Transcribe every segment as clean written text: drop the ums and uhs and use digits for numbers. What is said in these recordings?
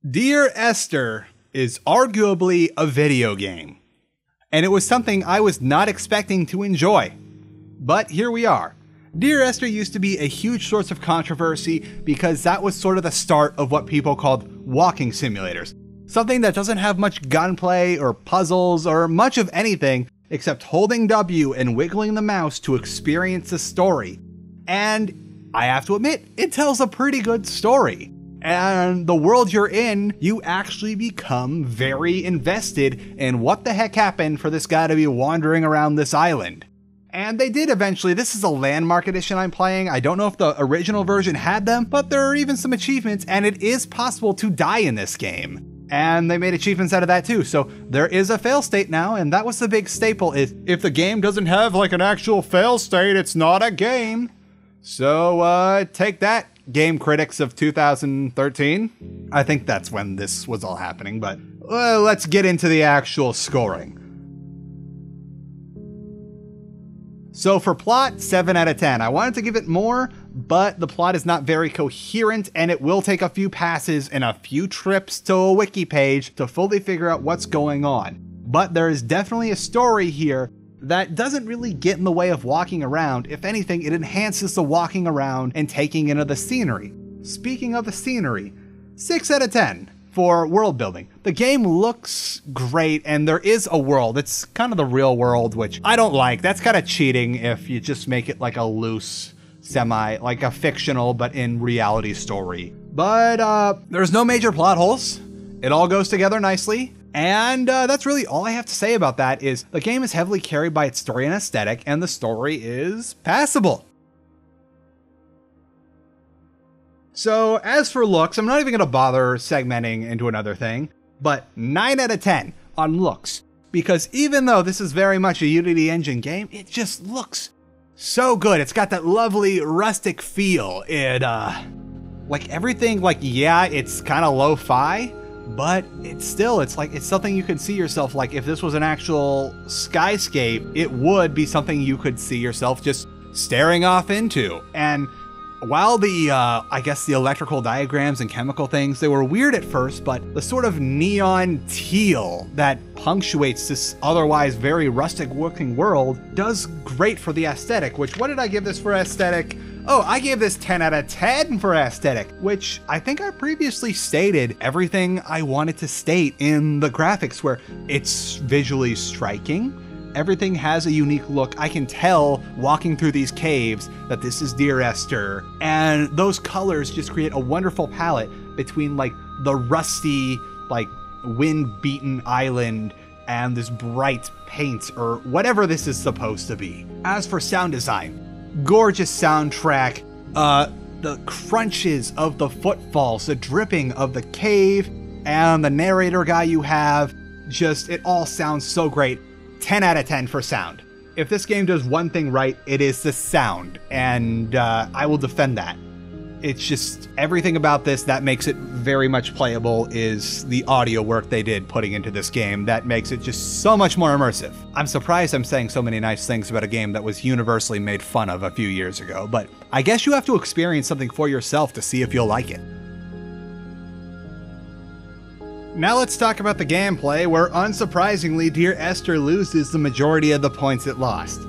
Dear Esther is arguably a video game, and it was something I was not expecting to enjoy. But here we are. Dear Esther used to be a huge source of controversy because that was sort of the start of what people called walking simulators. Something that doesn't have much gunplay or puzzles or much of anything except holding W and wiggling the mouse to experience the story. And I have to admit, it tells a pretty good story. And the world you're in, you actually become very invested in what the heck happened for this guy to be wandering around this island. And they did eventually. This is a landmark edition I'm playing. I don't know if the original version had them, but there are even some achievements, and it is possible to die in this game. And they made achievements out of that too. So there is a fail state now, and that was the big staple is if the game doesn't have like an actual fail state, it's not a game. So take that, game critics of 2013. I think that's when this was all happening, but let's get into the actual scoring. So for plot, 7 out of 10. I wanted to give it more, but the plot is not very coherent, and it will take a few passes and a few trips to a wiki page to fully figure out what's going on. But there is definitely a story here that doesn't really get in the way of walking around. If anything, it enhances the walking around and taking into the scenery. Speaking of the scenery, 6 out of 10 for world building. The game looks great, and there is a world. It's kind of the real world, which I don't like. That's kind of cheating if you just make it like a loose, like a fictional but in reality story. But there's no major plot holes. It all goes together nicely. And that's really all I have to say about that is the game is heavily carried by its story and aesthetic, and the story is passable. So as for looks, I'm not even going to bother segmenting into another thing, but 9 out of 10 on looks. Because even though this is very much a Unity engine game, it just looks so good. It's got that lovely rustic feel. It, like everything, like, yeah, it's kind of lo-fi, but it's something you could see yourself, like if this was an actual skyscape, it would be something you could see yourself just staring off into. And while the, I guess the electrical diagrams and chemical things, they were weird at first, but the sort of neon teal that punctuates this otherwise very rustic looking world does great for the aesthetic, which, what did I give this for aesthetic? Oh, I gave this 10 out of 10 for aesthetic, which I think I previously stated everything I wanted to state in the graphics, where it's visually striking. Everything has a unique look. I can tell walking through these caves that this is Dear Esther, and those colors just create a wonderful palette between like the rusty, like wind-beaten island and this bright paint or whatever this is supposed to be. As for sound design, gorgeous soundtrack, the crunches of the footfalls, the dripping of the cave, and the narrator guy you have, just, it all sounds so great. 10 out of 10 for sound. If this game does one thing right, it is the sound, and I will defend that. It's just everything about this that makes it very much playable is the audio work they did putting into this game that makes it just so much more immersive. I'm surprised I'm saying so many nice things about a game that was universally made fun of a few years ago, but I guess you have to experience something for yourself to see if you'll like it. Now let's talk about the gameplay, where unsurprisingly Dear Esther loses the majority of the points it lost.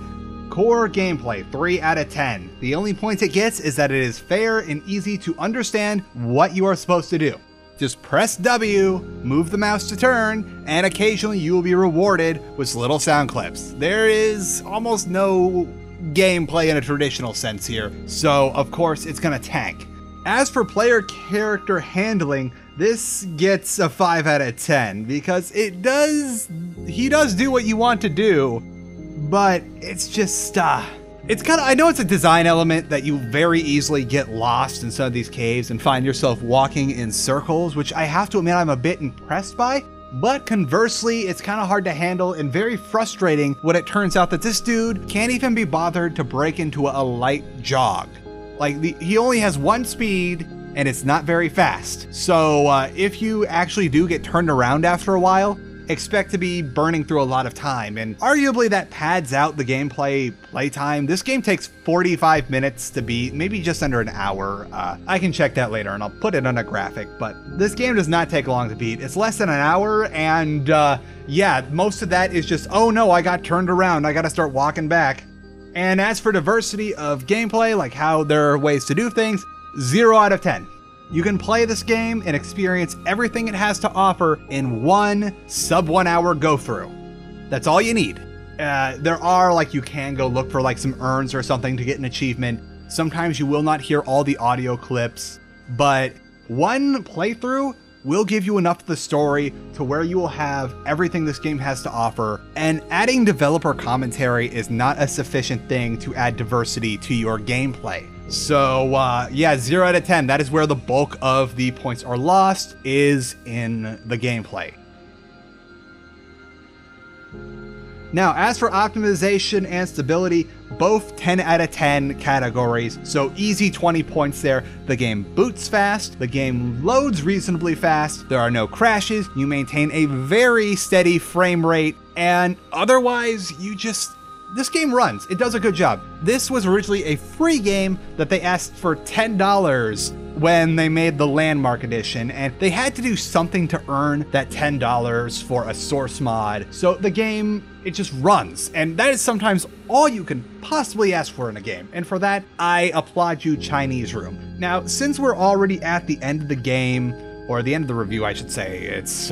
Core gameplay, 3 out of 10. The only points it gets is that it is fair and easy to understand what you are supposed to do. Just press W, move the mouse to turn, and occasionally you will be rewarded with little sound clips. There is almost no gameplay in a traditional sense here, so of course it's gonna tank. As for player character handling, this gets a 5 out of 10 because he does do what you want to do, but it's just, it's kind of, I know it's a design element that you very easily get lost in some of these caves and find yourself walking in circles, which I have to admit I'm a bit impressed by, but conversely, it's kind of hard to handle and very frustrating when it turns out that this dude can't even be bothered to break into a light jog. Like, he only has one speed, and it's not very fast. So if you actually do get turned around after a while, expect to be burning through a lot of time, and arguably that pads out the gameplay playtime. This game takes 45 minutes to beat, maybe just under an hour. I can check that later and I'll put it on a graphic, but this game does not take long to beat. It's less than an hour, and yeah, most of that is just, oh no, I got turned around, I gotta start walking back. And as for diversity of gameplay, like how there are ways to do things, 0 out of 10. You can play this game and experience everything it has to offer in one sub 1 hour go through. That's all you need. There are, like, you can go look for like some urns or something to get an achievement. Sometimes you will not hear all the audio clips, but one playthrough will give you enough of the story to where you will have everything this game has to offer, and adding developer commentary is not a sufficient thing to add diversity to your gameplay. So yeah, 0 out of 10, that is where the bulk of the points are lost, is in the gameplay. Now, as for optimization and stability, both 10 out of 10 categories, so easy 20 points there. The game boots fast, the game loads reasonably fast, there are no crashes, you maintain a very steady frame rate, and otherwise, this game runs. It does a good job. This was originally a free game that they asked for $10 when they made the Landmark Edition, and they had to do something to earn that $10 for a source mod. So the game, it just runs, and that is sometimes all you can possibly ask for in a game. And for that, I applaud you, Chinese Room. Now, since we're already at the end of the game, or the end of the review, I should say, it's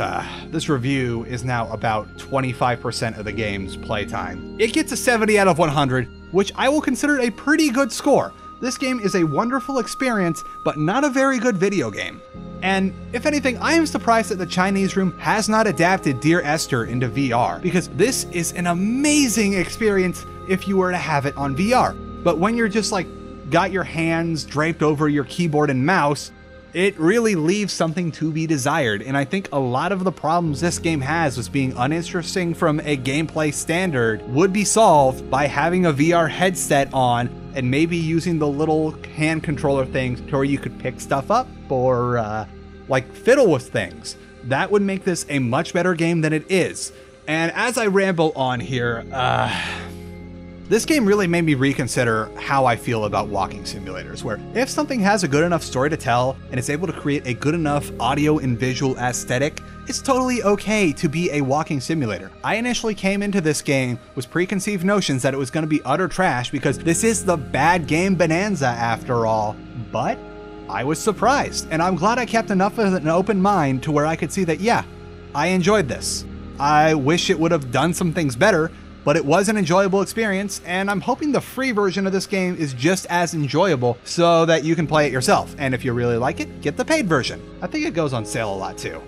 this review is now about 25% of the game's playtime. It gets a 70 out of 100, which I will consider a pretty good score. This game is a wonderful experience, but not a very good video game. And if anything, I am surprised that the Chinese Room has not adapted Dear Esther into VR, because this is an amazing experience if you were to have it on VR. But when you're just like got your hands draped over your keyboard and mouse, it really leaves something to be desired, and I think a lot of the problems this game has with being uninteresting from a gameplay standard would be solved by having a VR headset on and maybe using the little hand controller things to where you could pick stuff up or like fiddle with things. That would make this a much better game than it is. And as I ramble on here, this game really made me reconsider how I feel about walking simulators, where if something has a good enough story to tell and is able to create a good enough audio and visual aesthetic, it's totally okay to be a walking simulator. I initially came into this game with preconceived notions that it was going to be utter trash because this is the bad game Bonanza after all, but I was surprised, and I'm glad I kept enough of an open mind to where I could see that, yeah, I enjoyed this. I wish it would have done some things better, but it was an enjoyable experience, and I'm hoping the free version of this game is just as enjoyable so that you can play it yourself. And if you really like it, get the paid version. I think it goes on sale a lot too.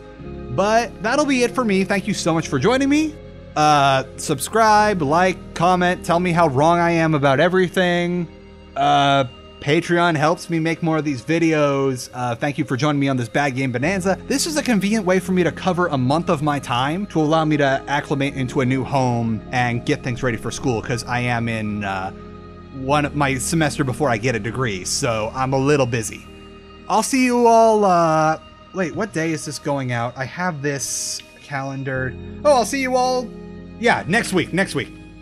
But that'll be it for me. Thank you so much for joining me. Subscribe, like, comment, tell me how wrong I am about everything. Patreon helps me make more of these videos. Thank you for joining me on this bad game Bonanza. This is a convenient way for me to cover a month of my time to allow me to acclimate into a new home and get things ready for school, because I am in my semester before I get a degree, so I'm a little busy. I'll see you all, wait, what day is this going out? I have this calendared. Oh, I'll see you all, yeah, next week.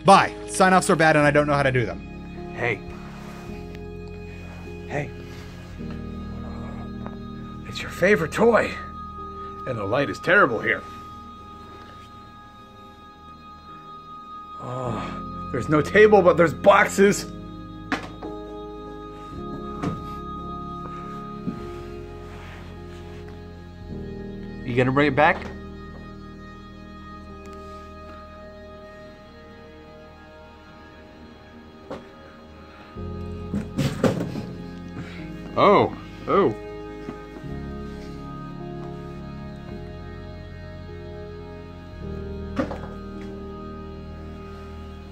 Bye. Sign-offs are bad and I don't know how to do them. Hey. It's your favorite toy. And the light is terrible here. Oh, there's no table, but there's boxes. You gonna bring it back? Oh.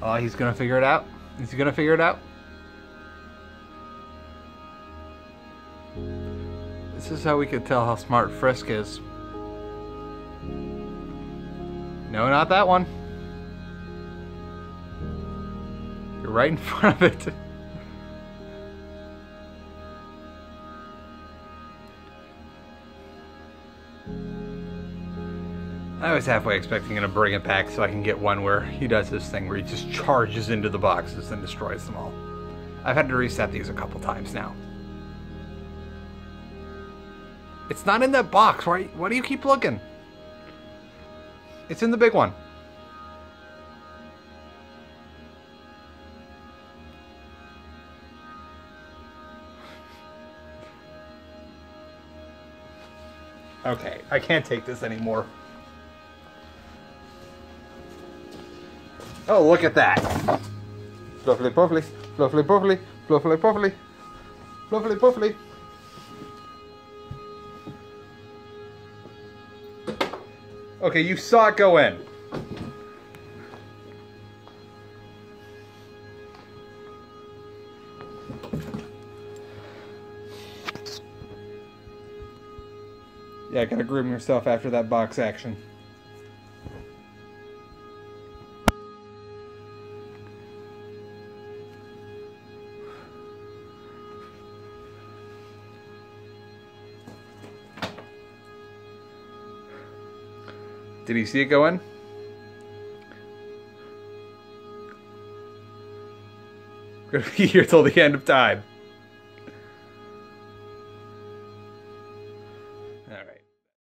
Oh, he's gonna figure it out? Is he gonna figure it out? This is how we could tell how smart Frisk is. No, not that one. You're right in front of it. I was halfway expecting him to bring it back so I can get one where he does this thing where he just charges into the boxes and destroys them all. I've had to reset these a couple times now. It's not in that box. Why do you keep looking? It's in the big one. Okay, I can't take this anymore. Oh, look at that. Fluffly puffly, fluffly puffly, fluffly puffly, fluffly puffly. Okay, you saw it go in. Yeah, gotta groom yourself after that box action. Did he see it go in? Gonna be here till the end of time. All right.